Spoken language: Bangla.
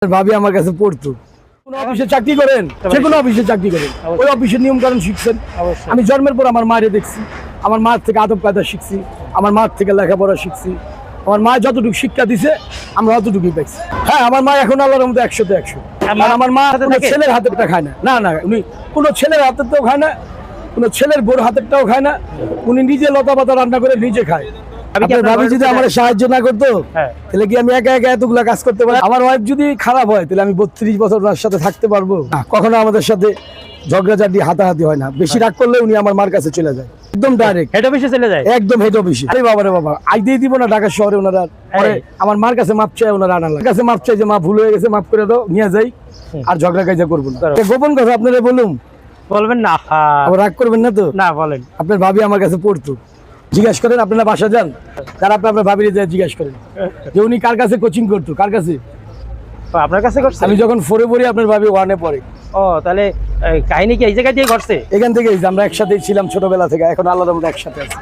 ভাবি আমার কাছে পড়তো কোন অফিসে চাকরি করেন, যে কোনো অফিসে চাকরি করেন, ওই অফিসের নিয়ম কানুন শিখছেন। আমি জন্মের পর আমার মায়ের দেখছি, আমার মার থেকে আদব কায়দা শিখছি, আমার মার থেকে লেখাপড়া শিখছি। আমার মা যতটুকু শিক্ষা দিছে আমরা অতটুকুই পাইছি। হ্যাঁ, আমার মা এখন আল্লাহর মধ্যে 100-তে 100। আর আমার মা কোনো ছেলের হাতেরটা খায় না, না না, উনি কোনো ছেলের হাতেরটাও খায় না, কোনো ছেলের বোর হাতেরটাও খায় না। উনি নিজে লতা পাতা রান্না করে নিজে খায়। আপনার ভাবি যদি আমার সাহায্য না করতো তাহলে কি আমি একা একা এতগুলা কাজ করতে পারি? আমার ওয়াইফ যদি খারাপ হয় তাহলে আমি 32 বছর তার সাথে থাকতে পারবো না। কখনো আমাদের সাথে ঝগড়াঝাটি হাতাহাতি হয় না। বেশি রাগ করলে উনি আমার মার কাছে চলে যায়, একদম ডাইরেক্ট হেড অফিসে চলে যায়, একদম হেড অফিসে। আরে বাবা রে বাবা, আইতেই দিব না ঢাকা শহরে ওনারা। পরে আমার মার কাছে মাপ চাই, ওনারা আনার কাছে মাপ চাই যে মা ভুল হয়ে গেছে, মাফ করে দাও, নিয়ে যাই, আর ঝগড়া কাজা করবো না। গোপন কথা আপনারা বলুন, বলবেন না, রাগ করবেন না তো? না বলেন। আপনার ভাবি আমার কাছে পড়তো, জিজ্ঞাসা করেন, আপনারা বাসা যান, তারা আপনার ভাবির জিজ্ঞাসা করেন যে উনি কার কাছে কোচিং করতো, কার কাছে? আপনার কাছে করছে? আমি যখন 4-এ পড়ি আপনার ভাবি 1-এ পড়ে। ও, তাহলে কাহিনী কি এই জায়গা দিয়ে ঘটছে? এখান থেকে আমরা একসাথেই ছিলাম ছোটবেলা থেকে, এখন আলাদা মতো একসাথে আছি।